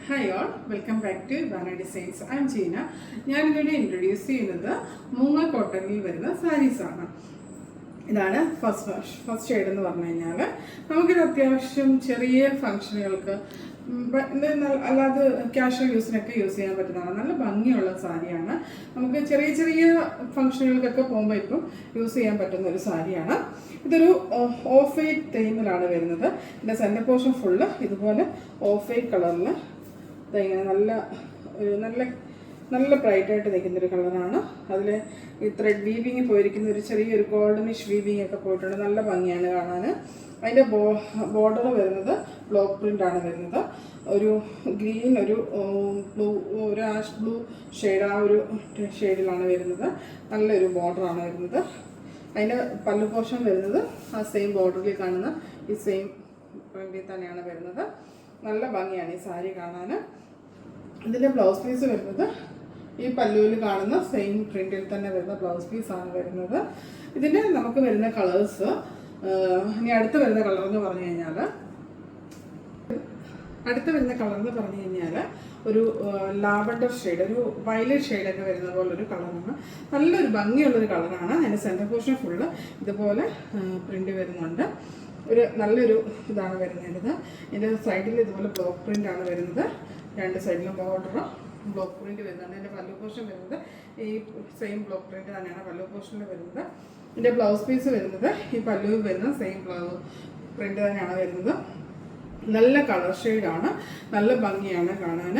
Hi all, welcome back to Ivana Designs. I am Jeena. ഞാൻ ഇവിടെ introduce ചെയ്യുന്നത് മൂങ്ങ കോട്ടണിൽ വരുന്ന സാരീസാണ്. ഇതാണ് ഫസ്റ്റ് ഷെയ്ഡ് എന്ന് പറഞ്ഞു കഴിഞ്ഞാൽ നമുക്കിത് അത്യാവശ്യം ചെറിയ ഫംഗ്ഷനുകൾക്ക് അല്ലാതെ കാഷ്വൽ യൂസിനൊക്കെ യൂസ് ചെയ്യാൻ പറ്റുന്നതാണ്. നല്ല ഭംഗിയുള്ള സാരിയാണ്. നമുക്ക് ചെറിയ ചെറിയ ഫംഗ്ഷനുകൾക്കൊക്കെ പോകുമ്പോൾ ഇപ്പം യൂസ് ചെയ്യാൻ പറ്റുന്ന ഒരു സാരിയാണ്. ഇതൊരു ഓഫ് വൈറ്റ് തീമിലാണ് വരുന്നത്. ഇതിൻ്റെ സെൻറ്റർ പോർഷൻ ഫുള്ള് ഇതുപോലെ ഓഫ് വൈറ്റ് കളറിൽ ഇങ്ങനെ നല്ല ബ്രൈറ്റായിട്ട് നിൽക്കുന്നൊരു കളറാണ്. അതിൽ ഈ ത്രെഡ് വീവിങ് പോയിരിക്കുന്ന ഒരു ചെറിയൊരു ഗോൾഡനിഷ് വീവിങ് ഒക്കെ പോയിട്ടുണ്ട്. നല്ല ഭംഗിയാണ് കാണാൻ. അതിൻ്റെ ബോർഡർ വരുന്നത് ബ്ലോക്ക് പ്രിൻ്റാണ് വരുന്നത്. ഒരു ഗ്രീൻ, ഒരു ബ്ലൂ, ഒരു ആഷ് ബ്ലൂ ഷെയ്ഡ്, ആ ഒരു ഷെയ്ഡിലാണ് വരുന്നത്. നല്ലൊരു ബോർഡറാണ് വരുന്നത്. അതിൻ്റെ പല്ലു പോർഷൻ വരുന്നത് ആ സെയിം ബോർഡറിൽ കാണുന്ന ഈ സെയിം പ്രിൻ്റിൽ തന്നെയാണ് വരുന്നത്. നല്ല ഭംഗിയാണ് ഈ സാരി കാണാൻ. ഇതിൻ്റെ ബ്ലൗസ് പീസ് വരുന്നത് ഈ പല്ലുവിൽ കാണുന്ന സെയിം പ്രിന്റിൽ തന്നെ വരുന്ന ബ്ലൗസ് പീസാണ് വരുന്നത്. ഇതിൻ്റെ നമുക്ക് വരുന്ന കളേഴ്സ്, ഇനി അടുത്ത് വരുന്ന കളർ എന്ന് പറഞ്ഞു കഴിഞ്ഞാൽ ഒരു ലാവൻഡർ ഷെയ്ഡ്, ഒരു വയലറ്റ് ഷെയ്ഡൊക്കെ വരുന്ന പോലൊരു കളറാണ്. നല്ലൊരു ഭംഗിയുള്ളൊരു കളറാണ്. അതിൻ്റെ സെൻറ്റർ പോർഷൻ ഫുള്ള് ഇതുപോലെ പ്രിന്റ് വരുന്നുണ്ട്. നല്ലൊരു ഇതാണ് വരുന്നത്. ഇതിൻ്റെ സൈഡിൽ ഇതുപോലെ ബ്ലോക്ക് പ്രിൻ്റാണ് വരുന്നത്. രണ്ട് സൈഡിലും ബോർഡർ ബ്ലോക്ക് പ്രിന്റ് വരുന്നുണ്ട്. ഇതിൻ്റെ പല്ലു പോർഷൻ വരുന്നത് ഈ സെയിം ബ്ലോക്ക് പ്രിന്റ് തന്നെയാണ് പല്ലു പോർഷനിൽ വരുന്നത്. ഇതിൻ്റെ ബ്ലൗസ് പീസ് വരുന്നത് ഈ പല്ലുവിൽ വരുന്ന സെയിം പ്രിന്റ് തന്നെയാണ് വരുന്നത്. നല്ല കളർ ഷെയ്ഡാണ്. നല്ല ഭംഗിയാണ് കാണാൻ.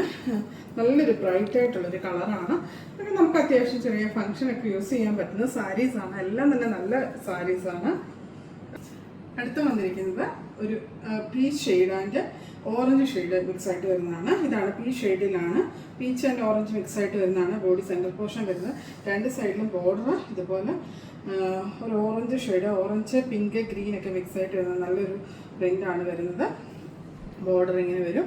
നല്ലൊരു ബ്രൈറ്റ് ആയിട്ടുള്ളൊരു കളറാണ്. അതൊക്കെ നമുക്ക് അത്യാവശ്യം ചെറിയ ഫംഗ്ഷനൊക്കെ യൂസ് ചെയ്യാൻ പറ്റുന്ന സാരീസാണ്. എല്ലാം തന്നെ നല്ല സാരീസാണ്. അടുത്ത് വന്നിരിക്കുന്നത് ഒരു peach shade and orange shade mix ആയിട്ട് വരുന്നതാണ്. ഇതാണ് പീച്ച് ഷെയ്ഡിലാണ് പീച്ച് ആൻഡ് ഓറഞ്ച് മിക്സ് ആയിട്ട് വരുന്നതാണ്. ബോഡി സെൻറ്റർ പോർഷൻ വരുന്നത്. രണ്ട് സൈഡിലും ബോർഡർ ഇതുപോലെ ഒരു orange shade, orange, pink, green ഒക്കെ മിക്സ് ആയിട്ട് വരുന്ന നല്ലൊരു പ്രിൻ്റാണ് വരുന്നത്. ബോർഡർ ഇങ്ങനെ വരും.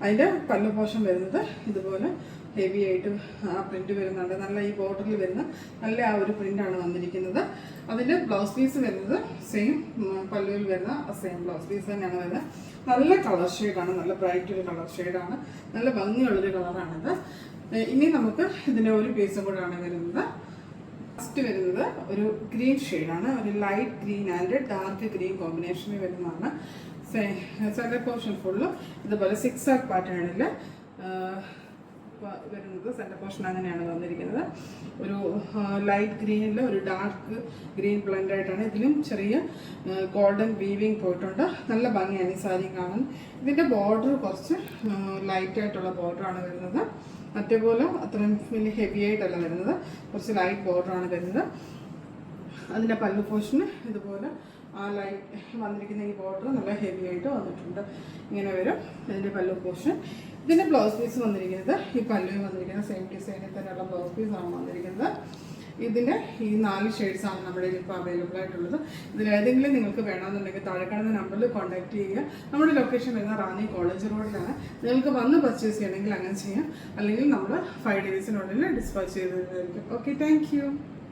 അതിൻ്റെ പല്ലു പോർഷൻ വരുന്നത് ഇതുപോലെ ഹെവി ആയിട്ട് ആ പ്രിന്റ് വരുന്നുണ്ട്. നല്ല ഈ ബോർഡറിൽ വരുന്ന നല്ല ആ ഒരു പ്രിൻ്റാണ് വന്നിരിക്കുന്നത്. അതിൻ്റെ ബ്ലൗസ് പീസ് വരുന്നത് സെയിം പല്ലുവിൽ വരുന്ന സെയിം ബ്ലൗസ് പീസ് തന്നെയാണ് വരുന്നത്. നല്ല കളർ ഷെയ്ഡാണ്. നല്ല ബ്രൈറ്റ് ഒരു കളർ ഷെയ്ഡാണ്. നല്ല ഭംഗിയുള്ളൊരു കളറാണിത്. ഇനി നമുക്ക് ഇതിൻ്റെ ഒരു പീസും കൂടെയാണ് വരുന്നത്. ഫസ്റ്റ് വരുന്നത് ഒരു ഗ്രീൻ ഷെയ്ഡാണ്. ഒരു light green and dark green കോമ്പിനേഷനിൽ വരുന്നതാണ്. സെൻറ്റർ പോർഷൻ ഫുള്ള് ഇതുപോലെ സിക്സ് ആക്ക് പാറ്റേണിൽ വരുന്നത്. സെൻറ്റർ പോർഷൻ അങ്ങനെയാണ് വന്നിരിക്കുന്നത്. ഒരു ലൈറ്റ് ഗ്രീനിൽ ഒരു ഡാർക്ക് ഗ്രീൻ ബ്ലെൻഡ് ആയിട്ടാണ്. ഇതിലും ചെറിയ ഗോൾഡൻ വീവിങ് പോയിട്ടുണ്ട്. നല്ല ഭംഗിയാണ് ഈ സാരി കാണാൻ. ഇതിൻ്റെ ബോർഡർ കുറച്ച് ലൈറ്റ് ആയിട്ടുള്ള ബോർഡറാണ് വരുന്നത്. മറ്റേപോലെ അത്രയും വലിയ ഹെവി ആയിട്ടല്ല വരുന്നത്. കുറച്ച് ലൈറ്റ് ബോർഡറാണ് വരുന്നത്. അതിൻ്റെ പല്ലു പോർഷന് ഇതുപോലെ ആ ലൈറ്റ് വന്നിരിക്കുന്ന ഈ ബോർഡർ നല്ല ഹെവി ആയിട്ട് വന്നിട്ടുണ്ട്. ഇങ്ങനെ വരും ഇതിൻ്റെ പല്ലു പോർഷൻ. ഇതിൻ്റെ ബ്ലൗസ് പീസ് വന്നിരിക്കുന്നത് ഈ പല്ലുവിൽ വന്നിരിക്കുന്ന സെയിം ഡിസൈനിൽ തന്നെയുള്ള ബ്ലൗസ് പീസാണ് വന്നിരിക്കുന്നത്. ഇതിൻ്റെ ഈ 4 ഷെയ്ഡ്സാണ് നമ്മുടെ ഇപ്പോൾ അവൈലബിൾ ആയിട്ടുള്ളത്. ഇതിലേതെങ്കിലും നിങ്ങൾക്ക് വേണമെന്നുണ്ടെങ്കിൽ താഴെ കാണുന്ന നമ്പറിൽ കോൺടാക്ട് ചെയ്യുക. നമ്മുടെ ലൊക്കേഷൻ വരുന്ന റാന്നി കോളേജ് റോഡിലാണ്. നിങ്ങൾക്ക് വന്ന് പർച്ചേസ് ചെയ്യണമെങ്കിൽ അങ്ങനെ ചെയ്യാം. അല്ലെങ്കിൽ നമ്മൾ 5 ഡേയ്സിനുള്ളിൽ ഡിസ്പാച്ച് ചെയ്ത് തരുന്നതായിരിക്കും. Okay, thank you.